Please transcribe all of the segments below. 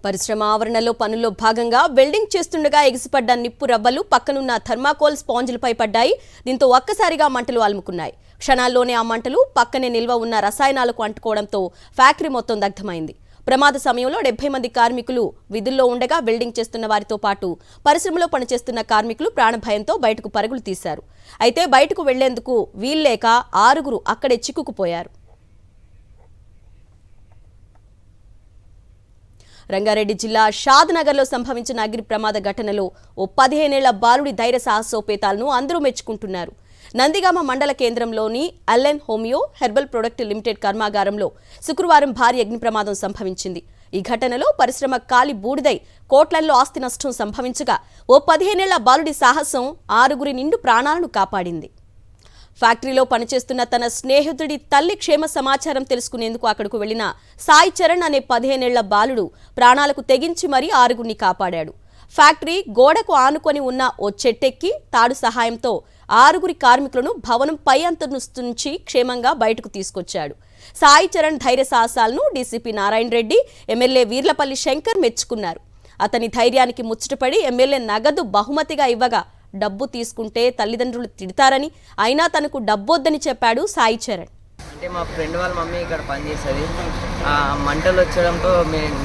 పరిశ్రమ ఆవరణలో పనుల్లో భాగంగా వెల్డింగ్ చేస్తుండగా ఎగిసిపడ్డ నిప్పు రవ్వలు పక్కనున్న థర్మాకోల్ స్పాంజ్లపై పడ్డాయి. దీంతో ఒక్కసారిగా మంటలు అలుముకున్నాయి. క్షణాల్లోనే ఆ మంటలు పక్కనే నిల్వ ఉన్న రసాయనాలకు అంటుకోవడంతో ఫ్యాక్టరీ మొత్తం దగ్ధమైంది. ప్రమాద సమయంలో 70 మంది కార్మికులు విధుల్లో ఉండగా వెల్డింగ్ చేస్తున్న వారితో పాటు పరిశ్రమలో పనిచేస్తున్న కార్మికులు ప్రాణభయంతో బయటకు పరుగులు తీశారు. అయితే బయటకు వెళ్లేందుకు వీల్లేక 6 అక్కడే చిక్కుకుపోయారు. రంగారెడ్డి జిల్లా షాద్నగర్లో సంభవించిన అగ్ని ప్రమాద ఘటనలో ఓ 15 ఏళ్ల బాలుడి ధైర్య సాహసోపేతాలను అందరూ మెచ్చుకుంటున్నారు. నందిగామ మండల కేంద్రంలోని Allen homeo herbal product limited కర్మాగారంలో శుక్రవారం భారీ అగ్ని ప్రమాదం సంభవించింది. ఈ ఘటనలో పరిశ్రమ కాలి బూడిదై కోట్లల్లో ఆస్తి నష్టం సంభవించగా ఓ 15 ఏళ్ల బాలుడి సాహసం 6 నిండు ప్రాణాలను కాపాడింది. ఫ్యాక్టరీలో పనిచేస్తున్న తన స్నేహితుడి తల్లి క్షేమ సమాచారం తెలుసుకునేందుకు అక్కడకు వెళ్లిన సాయి చరణ్ అనే 15 ఏళ్ల బాలుడు ప్రాణాలకు తెగించి మరీ 6 కాపాడాడు. ఫ్యాక్టరీ గోడకు ఆనుకొని ఉన్న ఓ చెట్టెక్కి తాడు సహాయంతో 6 కార్మికులను భవనం పై అంతస్తు నుంచి క్షేమంగా బయటకు తీసుకొచ్చాడు. సాయి చరణ్ ధైర్య సాహసాలను డీసీపీ నారాయణ రెడ్డి, ఎమ్మెల్యే వీర్లపల్లి శంకర్ మెచ్చుకున్నారు. అతని ధైర్యానికి ముచ్చటపడి ఎమ్మెల్యే నగదు బహుమతిగా ఇవ్వగా డబ్బు తీసుకుంటే తల్లిదండ్రులు తిడతారని, అయినా తనకు డబ్బొద్దని చెప్పాడు సాయి చరణ్. అంటే మా ఫ్రెండ్ వాళ్ళ మమ్మీ ఇక్కడ పనిచేస్తుంది. ఆ మంటలు వచ్చడంతో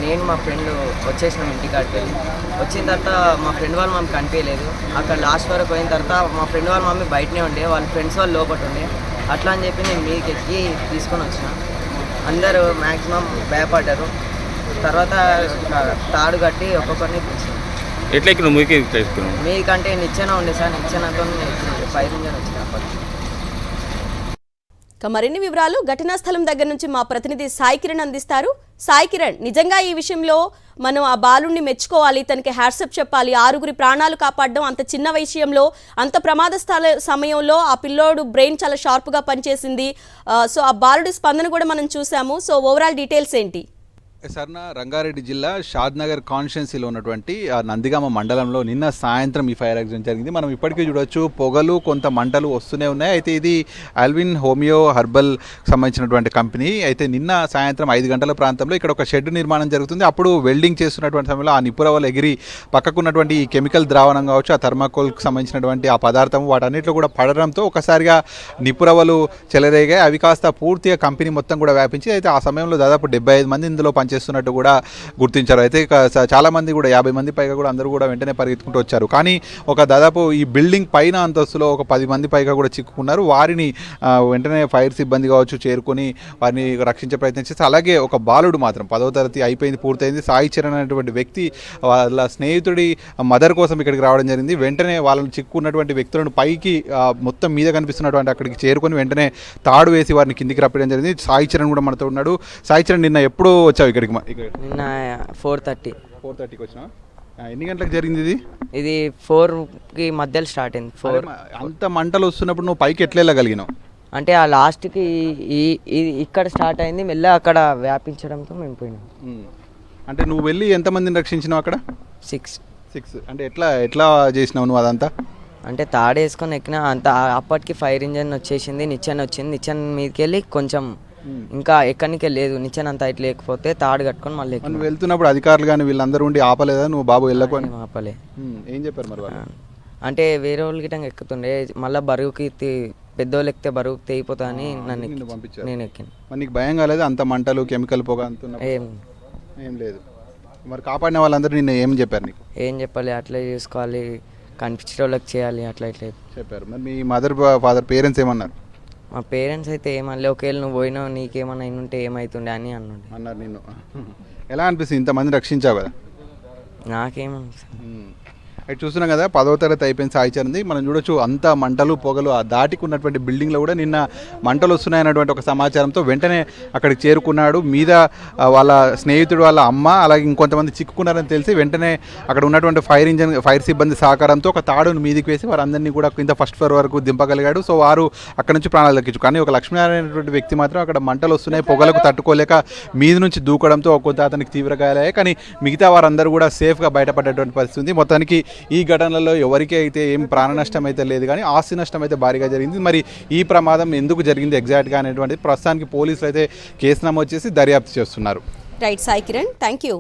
నేను మా ఫ్రెండ్ వచ్చేసినాం ఇంటికాడికి వెళ్ళి. వచ్చిన తర్వాత మా ఫ్రెండ్ వాళ్ళ మమ్మీ కనిపించలేదు. అక్కడ లాస్ట్ వరకు పోయిన తర్వాత మా ఫ్రెండ్ వాళ్ళ మమ్మీ బయటనే ఉండే, వాళ్ళ ఫ్రెండ్స్ వాళ్ళు లోపల ఉండే. అట్లా అని చెప్పి నేను మీదకి ఎక్కి తీసుకొని వచ్చిన. అందరూ మ్యాక్సిమం భయపడ్డారు. తర్వాత తాడు కట్టి ఒక్కొక్కరిని పిలిచాను. ఎట్లా మీకంటే నిచ్చెన ఉండే సార్, నిచ్చెనతో ఫైర్ ఇంజన్ వచ్చింది. మరిన్ని వివరాలు ఘటనా స్థలం దగ్గర నుంచి మా ప్రతినిధి సాయి కిరణ్ అందిస్తారు. సాయి కిరణ్, నిజంగా ఈ విషయంలో మనం ఆ బాలుడిని మెచ్చుకోవాలి, తనకి హ్యాట్సప్ చెప్పాలి. 6 ప్రాణాలు కాపాడడం అంత చిన్న విషయంలో, అంత ప్రమాద సమయంలో ఆ పిల్లోడు బ్రెయిన్ చాలా షార్ప్గా పనిచేసింది. సో ఆ బాలుడి స్పందన కూడా మనం చూసాము. సో ఓవరాల్ డీటెయిల్స్ ఏంటి? సర్న రంగారెడ్డి జిల్లా షాద్నగర్ కాన్స్టిట్యున్సీలో ఉన్నటువంటి నందిగామ మండలంలో నిన్న సాయంత్రం ఈ ఫైర్ యాక్సిడెంట్ జరిగింది. మనం ఇప్పటికీ చూడొచ్చు, పొగలు కొంత మంటలు వస్తూనే ఉన్నాయి. అయితే ఇది అల్విన్ హోమియో హెర్బల్ సంబంధించినటువంటి కంపెనీ. అయితే నిన్న సాయంత్రం 5 గంటల ప్రాంతంలో ఇక్కడ ఒక షెడ్ నిర్మాణం జరుగుతుంది. అప్పుడు వెల్డింగ్ చేస్తున్నటువంటి సమయంలో ఆ నిపురవలు ఎగిరి పక్కకున్నటువంటి ఈ కెమికల్ ద్రావణం కావచ్చు, ఆ థర్మాకోల్కి సంబంధించినటువంటి ఆ పదార్థం వాటన్నిటిలో కూడా పడడంతో ఒకసారిగా నిపురవలు చెలరేగాయి. అవి కాస్త పూర్తిగా కంపెనీ మొత్తం కూడా వ్యాపించి, అయితే ఆ సమయంలో దాదాపు 75 మంది ఇందులో చేస్తున్నట్టు కూడా గుర్తించారు. అయితే చాలా మంది కూడా 50 మంది పైగా కూడా అందరూ కూడా వెంటనే పరిగెత్తుకుంటూ వచ్చారు. కానీ ఒక దాదాపు ఈ బిల్డింగ్ పైన అంతస్తులో ఒక 10 మంది పైగా కూడా చిక్కుకున్నారు. వారిని వెంటనే ఫైర్ సిబ్బంది కావచ్చు చేరుకొని వారిని రక్షించే ప్రయత్నం చేస్తే, అలాగే ఒక బాలుడు మాత్రం 10వ తరగతి అయిపోయింది, పూర్తయింది, సాయి చరణ్ అనేటువంటి వ్యక్తి వాళ్ళ స్నేహితుడి మదర్ కోసం ఇక్కడికి రావడం జరిగింది. వెంటనే వాళ్ళని చిక్కున్నటువంటి వ్యక్తులను పైకి మొత్తం మీద కనిపిస్తున్నటువంటి అక్కడికి చేరుకొని వెంటనే తాడు వేసి వారిని కిందికి రప్పడం జరిగింది. సాయి చరణ్ కూడా మనతో ఉన్నాడు. సాయి చరణ్, నిన్న ఎప్పుడు వచ్చావు ఇక్కడికి? నిన్న 4:30కి వచ్చినా. ఎన్ని గంటలకు జరిగింది ఇది? 4కి మధ్యలో స్టార్ట్ అయింది. 4 అంత మంటలు వస్తున్నప్పుడు నువ్వు పైకి ఎట్లా వెళ్ళగలిగినావు? అంటే ఆ లాస్ట్కి ఇక్కడ స్టార్ట్ అయింది, మెల్ల అక్కడ వ్యాపించడంతో మేము పోయినాం. అంటే నువ్వు వెళ్ళి ఎంతమందిని రక్షించినావు అక్కడ? 6. అంటే ఎట్లా చేసినావు నువ్వు అదంతా? అంటే తాడేసుకొని ఎక్కినా అంత. అప్పటికి ఫైర్ ఇంజన్ వచ్చేసింది, నిచ్చెన వచ్చింది. నిచ్చెన మీదకి వెళ్ళి కొంచెం ఇంకా ఎక్కడికే లేదు, నిచ్చెన అంతా ఇట్లా లేకపోతే తాడు కట్టుకొని మళ్ళీ వెళ్తున్నప్పుడు అధికారులు కానీ వీళ్ళందరూ ఉండి ఆపలేదా? నువ్వు బాబు వెళ్ళకొని ఆపలే. ఏం చెప్పారు మరి? అంటే వేరే వాళ్ళకి ఎక్కుతుండే, మళ్ళీ బరువుకి పెద్దోళ్ళు ఎక్కితే బరువుకి తెగిపోతా అని నన్ను పంపించారు. నేను ఎక్కాను. మరి నీకు భయం కాలేదు? అంత మంటలు, కెమికల్ పొగ అంత ఏం లేదు. మరి కాపాడిన వాళ్ళందరూ నిన్న ఏం చెప్పారు నీకు? ఏం చెప్పాలి, అట్లా చేసుకోవాలి, కనిపించే వాళ్ళకి చేయాలి, అట్లా ఇట్లా చెప్పారు. మరి మీ మదర్ ఫాదర్ పేరెంట్స్ ఏమన్నారు? మా పేరెంట్స్ అయితే ఏమనలే. ఒకవేళ నువ్వు పోయినావు నీకేమన్నా అయినుంటే ఏమవుతుండే అని అన్నారు నిన్ను. ఎలా అనిపిస్తుంది ఇంతమంది రక్షించావు కదా? నాకేమనిపిస్తుంది. అటు చూస్తున్నాం కదా, 10వ తరగతి అయిపోయింది సాయి చరణ్. మనం చూడొచ్చు అంత మంటలు పొగలు ఆ దాటికి ఉన్నటువంటి బిల్డింగ్లో కూడా నిన్న మంటలు వస్తున్నాయన్నటువంటి ఒక సమాచారంతో వెంటనే అక్కడికి చేరుకున్నాడు. మీద వాళ్ళ స్నేహితుడు వాళ్ళ అమ్మ అలాగే ఇంకొంతమంది చిక్కుకున్నారని తెలిసి వెంటనే అక్కడ ఉన్నటువంటి ఫైర్ సిబ్బంది సహకారంతో ఒక తాడును మీదికి వేసి వారందరినీ కూడా కింద ఫస్ట్ ఫ్లోర్ వరకు దింపగలిగాడు. సో వారు అక్కడ నుంచి ప్రాణాలు దక్కించు. కానీ ఒక లక్ష్మీనారాయణ అనేటువంటి వ్యక్తి మాత్రం అక్కడ మంటలు వస్తున్నాయి, పొగలకు తట్టుకోలేక మీద నుంచి దూకడంతో కొంత అతనికి తీవ్ర గాయాలయ్యాయి. కానీ మిగతా వారందరూ కూడా సేఫ్గా బయటపడేటువంటి పరిస్థితి ఉంది. మొత్తానికి ఈ ఘటనలో ఎవరికి అయితే ఏం ప్రాణ నష్టం అయితే లేదు, కానీ ఆస్తి నష్టం అయితే భారీగా జరిగింది. మరి ఈ ప్రమాదం ఎందుకు జరిగింది ఎగ్జాక్ట్గా అనేటువంటి ప్రస్తుతానికి పోలీసులు అయితే కేసు నమోదు చేసి దర్యాప్తు చేస్తున్నారు. Right Sai Kiran, thank you.